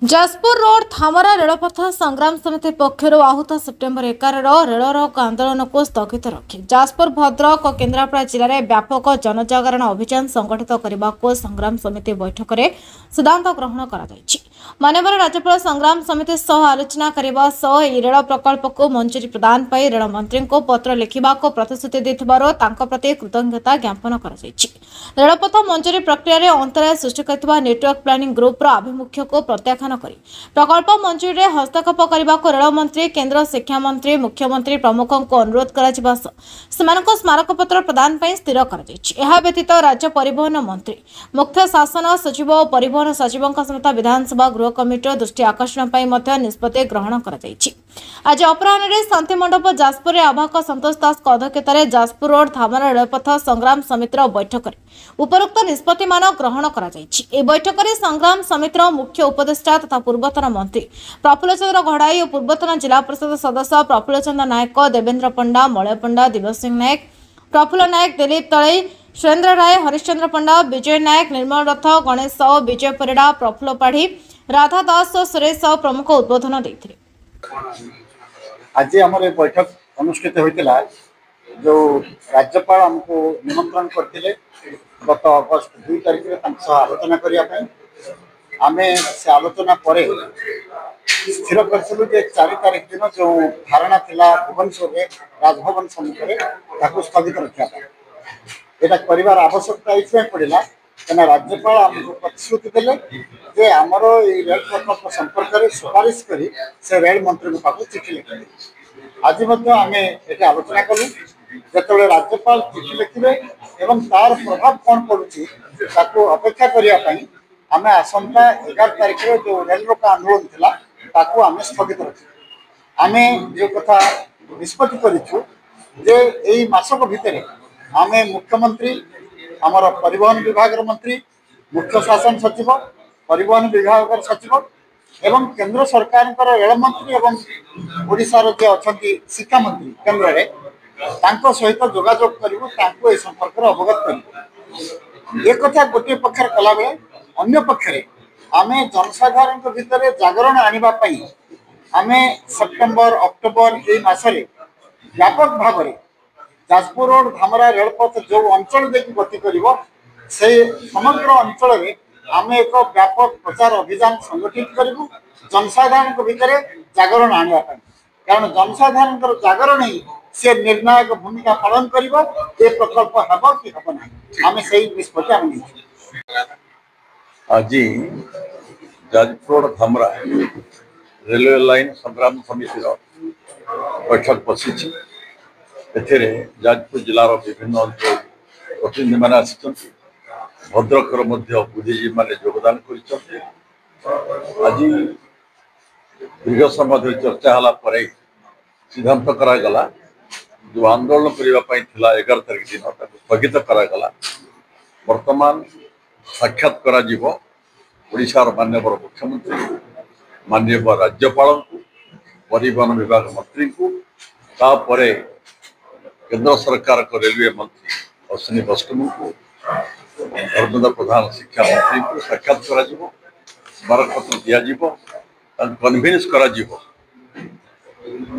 Jajpur road Dhamra रेलपथ संग्राम समिति पक्षर आहूत सेप्टेम्बर 11 रेलर आंदोलन को स्थगित रखी जाजपुर भद्रक और केन्द्रापड़ा जिले में व्यापक जनजागरण अभियान संगठित करने को संग्राम समिति बैठक में सिद्धांत ग्रहण कर माननीय राज्यपाल संग्राम समिति सह आलोचना करने सह रेल प्रकल्प को मंजूरी प्रदान पर रेल मंत्री को पत्र लिखा प्रतिश्रुति देथिबारो तांको प्रति कृतज्ञता ज्ञापन कर रेलपथ मंजूरी प्रक्रिया अंतराय सृष्टि कर नेटवर्क प्लानिंग ग्रुप आभिमुख्य को प्रत्याख्यान प्रकल्प मंजूरी हस्तक्षेप करने को रेल मंत्री केन्द्र शिक्षा मंत्री मुख्यमंत्री प्रमुखों को अनुरोध कर स्मारक पत्र प्रदान पर स्थिर कर व्यतीत राज्य परिवहन मंत्री मुख्य शासन सचिव और परिवहन सचिवों समेत विधानसभा गृह कमिटी दृष्टि आकर्षण पर निष्पत्ति ग्रहण कर आज अपराह शांति मंडप जाजपुर में आवाहक संतोष दास अध्यक्षत जाजपुर रोड धामरा रेलपथ संग्राम समितिर बैठक उपरोक्त निष्पत्ति मान ग्रहण कर बैठक में संग्राम समितिर मुख्य उपदेष्टा तथा पूर्वतन मंत्री प्रफुल्ल चंद्र घड़ाई और पूर्वतन जिला परिषद सदस्य प्रफुल्ल चंद्र नायक देवेंद्र पंडा मलय पंडा दिवस सिंह नायक प्रफुल्ल नायक दिलीप तलई सुरेंद्र राय हरिश्चंद्र पंडा विजय नायक निर्मल रथ गणेश साहू विजय परिड़ा प्रफुल्ल पाढ़ी राधा दास और सुरेश साहू प्रमुख उद्बोधन देते। आज आम बैठक अनुष्ठित होता जो राज्यपाल आमको निमंत्रण करते गत अगस्त 2 तारिख आलोचना करने आम से आलोचना पर स्थिर करूँ 4 तारिख दिन जो धारणा थिला भुवनेश्वर में राजभवन सम्मुखें स्थगित रखा यहाँ कर आवश्यकता ये पड़ा क्या राज्यपाल आमको प्रतिश्रुति देले जे आमर रेल प्रकल्प संपर्क में सुपारिश कर से रेल मंत्री पाक चिठी लिखे आज आम ये आलोचना कलु जो राज्यपाल चिठी लिखे और तार प्रभाव कौन पड़ू अपेक्षा करने आम आसंता 11 तारिख जो रेल रोक आंदोलन था आम स्थगित रखी आम जो कथा निष्पत्ति करूँ जे यही मासक भितर आम मुख्यमंत्री आमर परिवहन विभाग मंत्री मुख्य शासन सचिव परिवहन विभाग सचिव एवं केंद्र सरकार रेल मंत्री एवं ओडिशार जे अच्छा शिक्षा मंत्री केन्द्र में सहित जोगाजोग करूँ संपर्क अवगत कर एक कथा गोटे पक्षर कला बेले अन्य पक्षरे आम जनसाधारण भितर जागरण आने आम सेप्टेम्बर अक्टोबर ये मसरे व्यापक भाव में जाजपुर रोड धामरा रेलपथ जो अंचल देखिए गति कर समग्र अंचल में आम एक व्यापक प्रचार अभियान संगठित करूँ जनसाधारण भितर जागरण आने कारण जनसाधारण जागरण ही से निर्णायक भूमिका पालन कर प्रकल्प हम कि हम ना आम से निष्पत्ति आम आज Jajpur road Dhamra railway line संग्राम समिति बैठक बसी जाजपुर जिलार विभिन्न अंचल प्रतिनिधि मैंने आसी भद्रकर बुद्धिजीवी मैंने योगदान कर आज दीर्घ समय धरी चर्चा है सिद्धांत करागला जो आंदोलन करने 11 तारिख दिन स्थगित करागला वर्तमान साक्षात करा ओडिशार माननीय मुख्यमंत्री माननीय राज्यपाल परिवहन विभाग मंत्री को तापर केंद्र सरकार को रेलवे मंत्री अश्विनी वैष्णव को धर्मेंद्र प्रधान शिक्षा मंत्री को साक्षात करा स्मारक पत्र दिज्व कन्भिन्स करा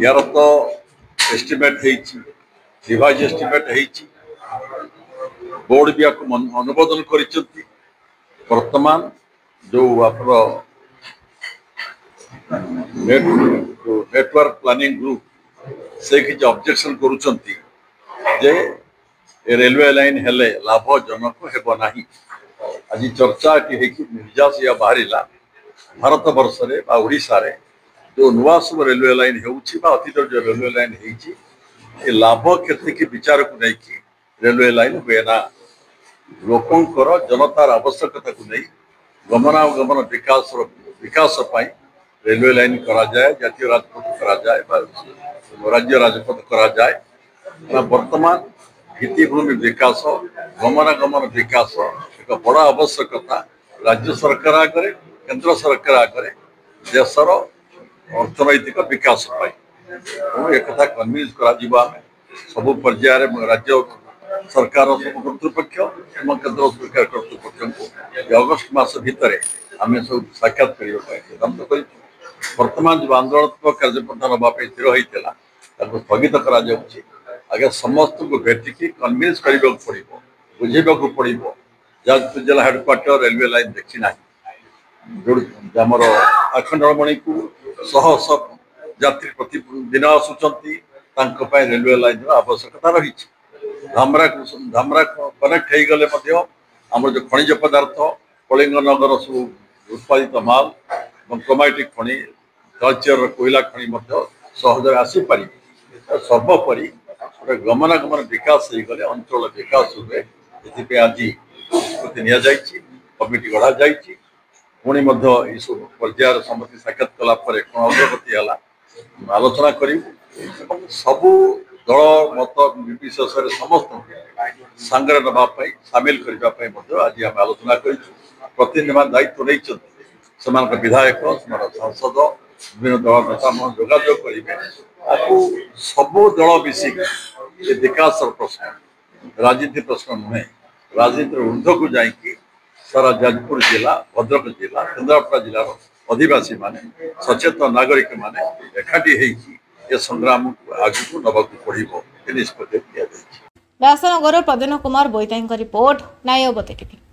यार तो एस्टिमेट रिवाइज एस्टिमेट बोर्ड भी आपको अनुमोदन कर वर्तमान जो आप नेटवर्क प्लानिंग ग्रुप से किसी ऑब्जेक्शन करुँच जे रेलवे लाइन हेले लाभजनक हेब नाही आज चर्चा निर्यास या बाहर भारत वर्ष रे ओडिशा रे जो नुआ सब रेलवे लाइन अतीत जो रेलवे लाइन है लाभ क्षति की विचार को नहीं रेलवे लाइन हुए ना लोकंकर जनतार आवश्यकता को नहीं गमनागमन विकास रेलवे लाइन करा जाए जातीय राजपथ करा जाए राज्य राजपथ करा जाए वर्तमान भित्तिभूमि विकास गमनागमन विकास एक बड़ा आवश्यकता राज्य सरकार आगे केंद्र सरकार आगे देशर अर्थनैतिक विकास एक कन्विन्स कर सब पर्यायर राज्य सरकार सब कर्तृपक्ष केंद्र सरकार कर्तृपक्ष को अगस्ट मास भितर आम सब साक्षात करने सिद्धांत कर बर्तमान जो आंदोलनात्मक कार्यपंथा नापी स्थिर होता स्थगित आगे समस्त को भेटिकी कन्विन्स करने पड़ो बुझेबा पड़ो जाजपुर जिला हेडक्वार्टर रेलवे लाइन देखी ना जोमर आखंडमणि को शह शह यात्री प्रतिदिन आसुंच रेलवे लाइन आवश्यकता रही धामरा कनेक्ट हो गले आम जो खनिज पदार्थ कलिंग नगर सब उत्पादित माल क्रोमाइटिक खनि कल्चर कोयला खनि सहज आसीपार सर्वोपरि गोटे गमनागमन विकास हो गले अंचल विकास हुए ये आज निष्पत्ति नि कमिटी गढ़ा जाइए पुणी सब पर्यायर सम्मति साक्षात कलापर कौन अग्रगति है आलोचना करूँ सबू दल मत निर्विशेष समस्त सांगरे नापी सामिल करने आज आम आलोचना कर दायित्व नहीं विधायक सांसद विभिन्न दल नेता मन जोगाजोग करेंगे सबू दल मिसिक विकास प्रश्न राजनीति प्रश्न नुहे राजनीति ऊर्ध को जाकि सारा जाजपुर जिला भद्रक जिला केन्द्रापड़ा जिलार अधिवासी माने सचेतन नागरिक माने एकाठी होगी संग्राम को आगू नवाक पड़ो निष्पत्ति व्यासनगर प्रदीन कुमार बोईताई रिपोर्ट न्यायवती टीवी।